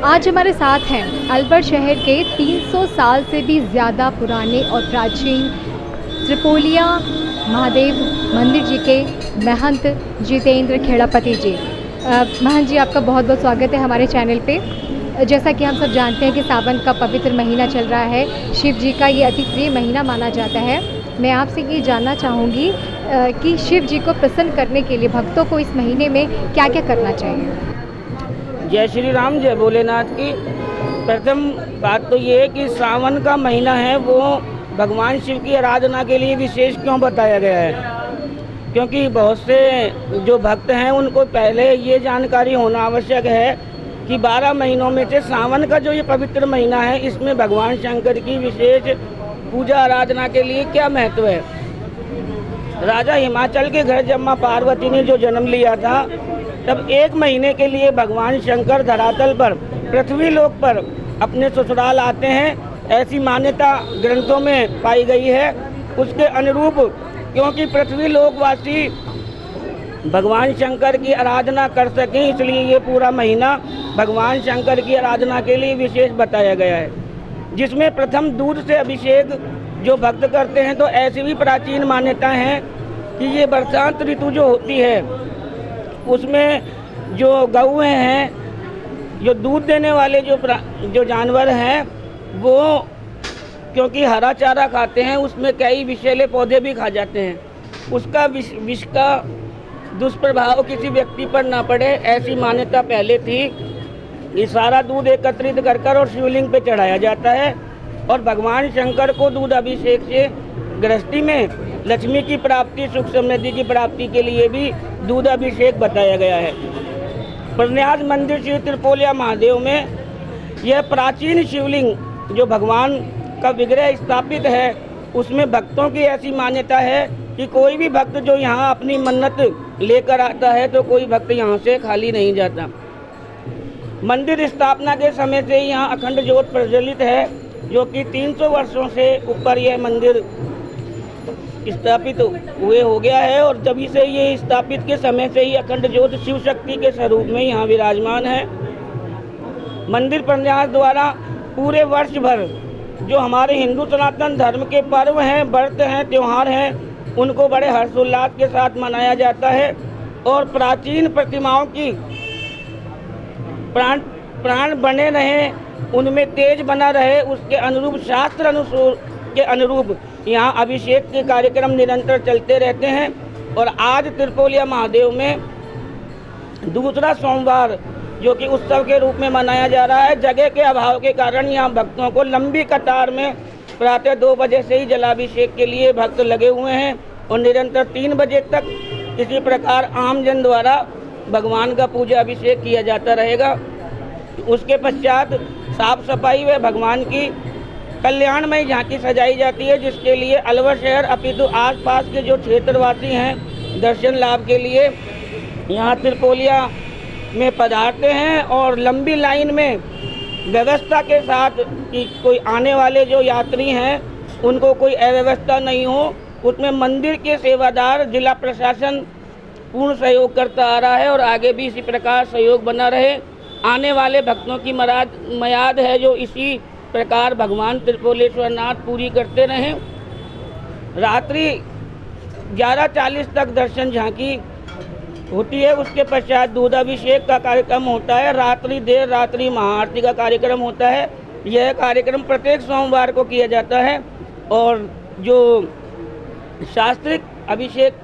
आज हमारे साथ हैं अलवर शहर के 300 साल से भी ज़्यादा पुराने और प्राचीन त्रिपोलिया महादेव मंदिर जी के महंत जितेंद्र खेड़ापति जी। महंत जी, आपका बहुत बहुत स्वागत है हमारे चैनल पे। जैसा कि हम सब जानते हैं कि सावन का पवित्र महीना चल रहा है, शिव जी का ये अति प्रिय महीना माना जाता है। मैं आपसे ये जानना चाहूँगी कि शिव जी को प्रसन्न करने के लिए भक्तों को इस महीने में क्या क्या करना चाहिए। जय श्री राम, जय भोलेनाथ की। प्रथम बात तो ये है कि सावन का महीना है वो भगवान शिव की आराधना के लिए विशेष क्यों बताया गया है, क्योंकि बहुत से जो भक्त हैं उनको पहले ये जानकारी होना आवश्यक है कि 12 महीनों में से सावन का जो ये पवित्र महीना है इसमें भगवान शंकर की विशेष पूजा आराधना के लिए क्या महत्व है। राजा हिमाचल के घर जब माँ पार्वती ने जो जन्म लिया था तब 1 महीने के लिए भगवान शंकर धरातल पर पृथ्वी लोक पर अपने ससुराल आते हैं, ऐसी मान्यता ग्रंथों में पाई गई है। उसके अनुरूप क्योंकि पृथ्वी लोकवासी भगवान शंकर की आराधना कर सकें, इसलिए ये पूरा महीना भगवान शंकर की आराधना के लिए विशेष बताया गया है, जिसमें प्रथम दूध से अभिषेक जो भक्त करते हैं। तो ऐसी भी प्राचीन मान्यता है कि ये बरसात ऋतु जो होती है उसमें जो गौएं हैं, जो दूध देने वाले जो जानवर हैं, वो क्योंकि हरा चारा खाते हैं उसमें कई विषैले पौधे भी खा जाते हैं। उसका विष का दुष्प्रभाव किसी व्यक्ति पर ना पड़े, ऐसी मान्यता पहले थी। ये सारा दूध एकत्रित कर और शिवलिंग पे चढ़ाया जाता है और भगवान शंकर को दूध अभिषेक से गृहस्थी में लक्ष्मी की प्राप्ति, सुख समृद्धि की प्राप्ति के लिए भी दूध अभिषेक बताया गया है। प्रन्यास मंदिर श्री त्रिपोलिया महादेव में यह प्राचीन शिवलिंग जो भगवान का विग्रह स्थापित है, उसमें भक्तों की ऐसी मान्यता है कि कोई भी भक्त जो यहाँ अपनी मन्नत लेकर आता है तो कोई भक्त यहाँ से खाली नहीं जाता। मंदिर स्थापना के समय से ही यहाँ अखंड ज्योत प्रज्वलित है, जो कि 300 वर्षों से ऊपर यह मंदिर स्थापित हुए हो गया है और जब से ये स्थापित के समय से ही अखंड ज्योत शिव शक्ति के स्वरूप में यहाँ विराजमान है। मंदिर प्रन्यास द्वारा पूरे वर्ष भर जो हमारे हिंदू सनातन धर्म के पर्व हैं, व्रत हैं, त्यौहार हैं, उनको बड़े हर्षोल्लास के साथ मनाया जाता है और प्राचीन प्रतिमाओं की प्राण बने रहे, उनमें तेज बना रहे, उसके अनुरूप शास्त्र अनुसार के अनुरूप यहाँ अभिषेक के कार्यक्रम निरंतर चलते रहते हैं। और आज त्रिपोलिया महादेव में दूसरा सोमवार जो कि उत्सव के रूप में मनाया जा रहा है। जगह के अभाव के कारण यहाँ भक्तों को लंबी कतार में प्रातः 2 बजे से ही जलाभिषेक के लिए भक्त लगे हुए हैं और निरंतर 3 बजे तक इसी प्रकार आमजन द्वारा भगवान का पूजा अभिषेक किया जाता रहेगा। उसके पश्चात साफ सफाई व भगवान की कल्याणमय झांकी सजाई जाती है, जिसके लिए अलवर शहर अपितु आसपास के जो क्षेत्रवासी हैं दर्शन लाभ के लिए यहाँ त्रिपोलिया में पधारते हैं और लंबी लाइन में व्यवस्था के साथ कि कोई आने वाले जो यात्री हैं उनको कोई अव्यवस्था नहीं हो, उसमें मंदिर के सेवादार जिला प्रशासन पूर्ण सहयोग करता आ रहा है और आगे भी इसी प्रकार सहयोग बना रहे। आने वाले भक्तों की मयाद है जो इसी प्रकार भगवान त्रिपोलेश्वर नाथ पूरी करते रहें। रात्रि 11:40 तक दर्शन झांकी होती है, उसके पश्चात दूधाभिषेक का कार्यक्रम होता है। देर रात्रि महाआरती का कार्यक्रम होता है। यह कार्यक्रम प्रत्येक सोमवार को किया जाता है और जो शास्त्रिक अभिषेक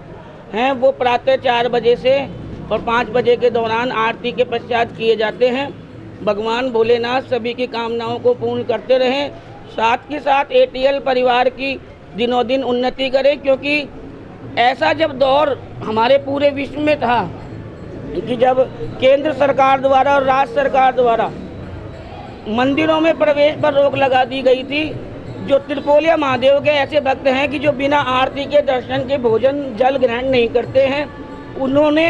हैं वो प्रातः 4 बजे से और 5 बजे के दौरान आरती के पश्चात किए जाते हैं। भगवान भोलेनाथ सभी की कामनाओं को पूर्ण करते रहें, साथ ही साथ एटीएल परिवार की दिनों दिन उन्नति करें, क्योंकि ऐसा जब दौर हमारे पूरे विश्व में था कि जब केंद्र सरकार द्वारा और राज्य सरकार द्वारा मंदिरों में प्रवेश पर रोक लगा दी गई थी। जो त्रिपोलिया महादेव के ऐसे भक्त हैं कि जो बिना आरती के दर्शन के भोजन जल ग्रहण नहीं करते हैं, उन्होंने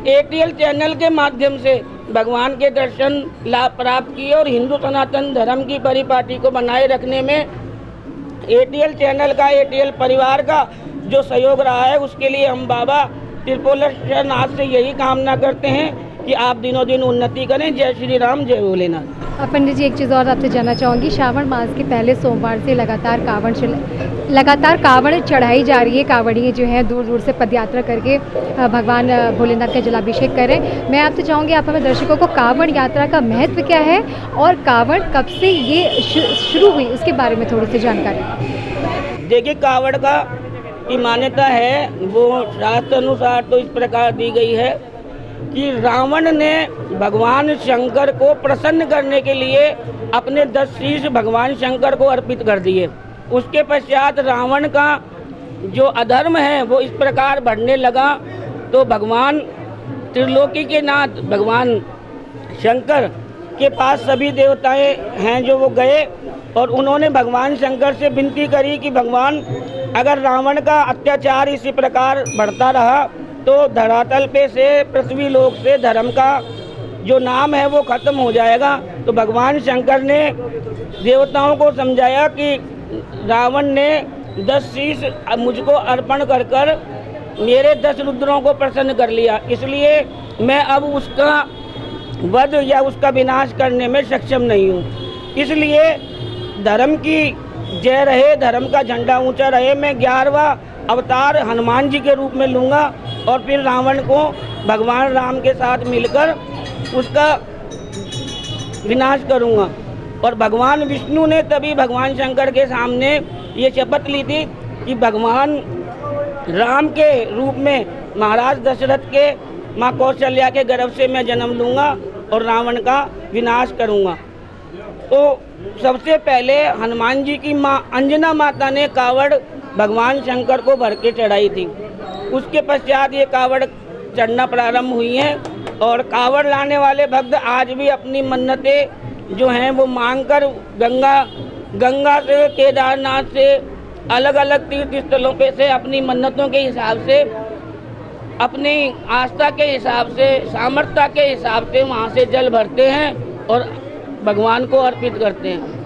एटीएल चैनल के माध्यम से भगवान के दर्शन लाभ प्राप्त किए और हिंदू सनातन धर्म की परिपाटी को बनाए रखने में एटीएल चैनल का, एटीएल परिवार का जो सहयोग रहा है, उसके लिए हम बाबा त्रिपोलेश्वर नाथ से यही कामना करते हैं कि आप दिनों दिन उन्नति करें। जय श्री राम, जय भोलेनाथ। पंडित जी, एक चीज़ और आपसे जानना चाहूँगी, श्रावण मास के पहले सोमवार से लगातार कावड़ चढ़ाई जा रही है। कावड़िए जो हैं दूर दूर से पदयात्रा करके भगवान भोलेनाथ का जलाभिषेक कर रहे हैं। मैं आपसे चाहूँगी, आप हमें दर्शकों को कावड़ यात्रा का महत्व क्या है और कावड़ कब से ये शुरू हुई उसके बारे में थोड़ी सी जानकारी। देखिए, कावड़ का की मान्यता है वो शास्त्र अनुसार तो इस प्रकार दी गई है कि रावण ने भगवान शंकर को प्रसन्न करने के लिए अपने 10 शीश भगवान शंकर को अर्पित कर दिए। उसके पश्चात रावण का जो अधर्म है वो इस प्रकार बढ़ने लगा, तो भगवान त्रिलोकी के नाथ भगवान शंकर के पास सभी देवताएं हैं जो वो गए और उन्होंने भगवान शंकर से विनती करी कि भगवान, अगर रावण का अत्याचार इसी प्रकार बढ़ता रहा तो धरातल पे से, पृथ्वी लोक से धर्म का जो नाम है वो खत्म हो जाएगा। तो भगवान शंकर ने देवताओं को समझाया कि रावण ने 10 शीश मुझको अर्पण कर कर मेरे 10 रुद्रों को प्रसन्न कर लिया, इसलिए मैं अब उसका वध या उसका विनाश करने में सक्षम नहीं हूँ। इसलिए धर्म की जय रहे, धर्म का झंडा ऊंचा रहे। मैं 11वां अवतार हनुमान जी के रूप में लूँगा और फिर रावण को भगवान राम के साथ मिलकर उसका विनाश करूँगा। और भगवान विष्णु ने तभी भगवान शंकर के सामने ये शपथ ली थी कि भगवान राम के रूप में महाराज दशरथ के माँ कौशल्या के गर्भ से मैं जन्म लूँगा और रावण का विनाश करूँगा। तो सबसे पहले हनुमान जी की माँ अंजना माता ने कावड़ भगवान शंकर को भर के चढ़ाई थी। उसके पश्चात ये कावड़ चढ़ना प्रारंभ हुई हैं और कावड़ लाने वाले भक्त आज भी अपनी मन्नतें जो हैं वो मांगकर गंगा से, केदारनाथ से, अलग अलग तीर्थ स्थलों पे से अपनी मन्नतों के हिसाब से, अपनी आस्था के हिसाब से, सामर्थ्य के हिसाब से वहाँ से जल भरते हैं और भगवान को अर्पित करते हैं।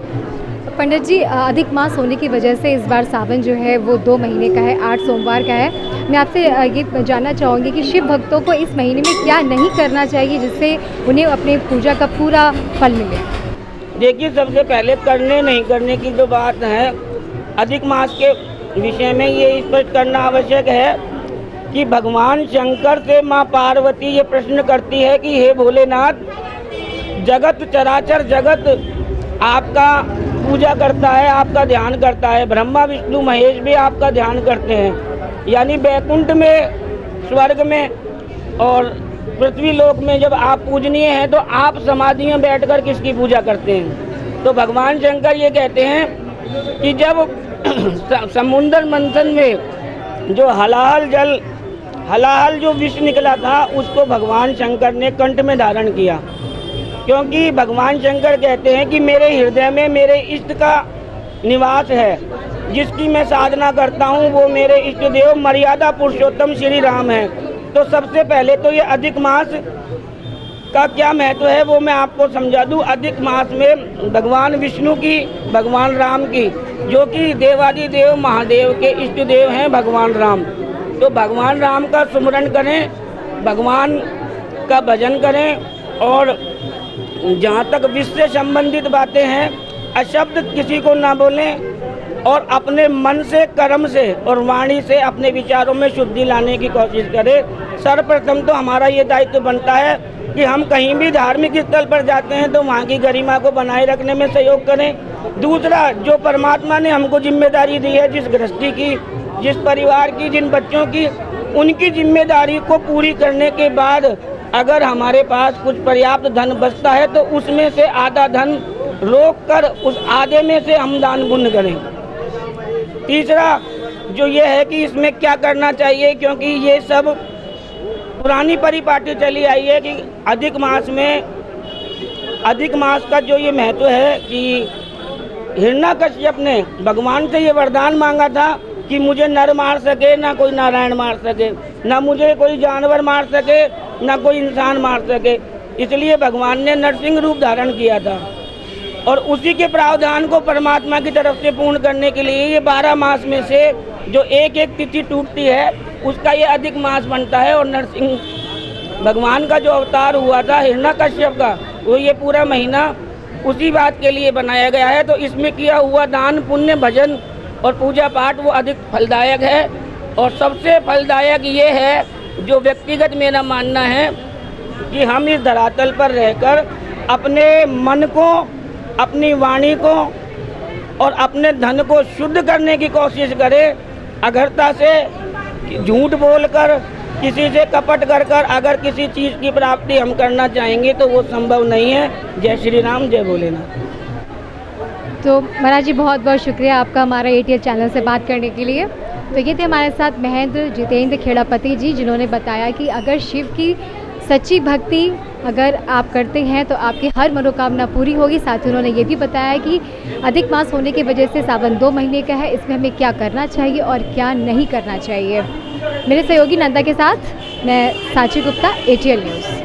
पंडित जी, अधिक मास होने की वजह से इस बार सावन जो है वो 2 महीने का है, 8 सोमवार का है। मैं आपसे ये जानना चाहूँगी कि शिव भक्तों को इस महीने में क्या नहीं करना चाहिए जिससे उन्हें अपने पूजा का पूरा फल मिले। देखिए, सबसे पहले करने नहीं करने की जो बात है, अधिक मास के विषय में ये स्पष्ट करना आवश्यक है कि भगवान शंकर से माँ पार्वती ये प्रश्न करती है कि हे भोलेनाथ, जगत चराचर जगत आपका पूजा करता है, आपका ध्यान करता है, ब्रह्मा विष्णु महेश भी आपका ध्यान करते हैं, यानी बैकुंठ में, स्वर्ग में और पृथ्वी लोक में जब आप पूजनीय हैं तो आप समाधि में बैठकर किसकी पूजा करते हैं। तो भगवान शंकर ये कहते हैं कि जब समुद्र मंथन में जो हलाहल जो विष निकला था उसको भगवान शंकर ने कंठ में धारण किया, क्योंकि भगवान शंकर कहते हैं कि मेरे हृदय में मेरे इष्ट का निवास है, जिसकी मैं साधना करता हूँ वो मेरे इष्ट देव मर्यादा पुरुषोत्तम श्री राम हैं। तो सबसे पहले तो ये अधिक मास का क्या महत्व है वो मैं आपको समझा दूँ। अधिक मास में भगवान विष्णु की, भगवान राम की, जो कि देवादिदेव महादेव के इष्ट देव हैं भगवान राम, तो भगवान राम का सुमरन करें, भगवान का भजन करें और जहाँ तक विश्व से संबंधित बातें हैं अशब्द किसी को ना बोलें और अपने मन से, कर्म से और वाणी से अपने विचारों में शुद्धि लाने की कोशिश करें। सर्वप्रथम तो हमारा ये दायित्व बनता है कि हम कहीं भी धार्मिक स्थल पर जाते हैं तो वहाँ की गरिमा को बनाए रखने में सहयोग करें। दूसरा, जो परमात्मा ने हमको जिम्मेदारी दी है, जिस गृहस्थी की, जिस परिवार की, जिन बच्चों की, उनकी जिम्मेदारी को पूरी करने के बाद अगर हमारे पास कुछ पर्याप्त धन बचता है तो उसमें से आधा धन रोक कर उस आधे में से हम दान पुण्य करें। तीसरा जो ये है कि इसमें क्या करना चाहिए, क्योंकि ये सब पुरानी परिपाटी चली आई है कि अधिक मास का जो ये महत्व है कि हिरण्यकश्यप ने भगवान से ये वरदान मांगा था कि मुझे नर मार सके ना कोई नारायण मार सके, ना मुझे कोई जानवर मार सके ना कोई इंसान मार सके, इसलिए भगवान ने नरसिंह रूप धारण किया था और उसी के प्रावधान को परमात्मा की तरफ से पूर्ण करने के लिए ये 12 मास में से जो एक एक तिथि टूटती है उसका ये अधिक मास बनता है। और नरसिंह भगवान का जो अवतार हुआ था हिरण्यकश्यप का, वो ये पूरा महीना उसी बात के लिए बनाया गया है। तो इसमें किया हुआ दान पुण्य भजन और पूजा पाठ वो अधिक फलदायक है। और सबसे फलदायक ये है, जो व्यक्तिगत मेरा मानना है, कि हम इस धरातल पर रहकर अपने मन को, अपनी वाणी को और अपने धन को शुद्ध करने की कोशिश करें। अगरता से झूठ बोलकर, किसी से कपट कर कर अगर किसी चीज़ की प्राप्ति हम करना चाहेंगे तो वो संभव नहीं है। जय श्री राम, जय भोलेनाथ। तो महाराज जी बहुत बहुत शुक्रिया आपका हमारा ATL चैनल से बात करने के लिए। तो ये थे हमारे साथ महेंद्र जितेंद्र खेड़ापति जी, जिन्होंने बताया कि अगर शिव की सच्ची भक्ति अगर आप करते हैं तो आपकी हर मनोकामना पूरी होगी। साथ ही उन्होंने ये भी बताया कि अधिक मास होने की वजह से सावन 2 महीने का है, इसमें हमें क्या करना चाहिए और क्या नहीं करना चाहिए। मेरे सहयोगी नंदा के साथ मैं साची गुप्ता, ATL न्यूज़।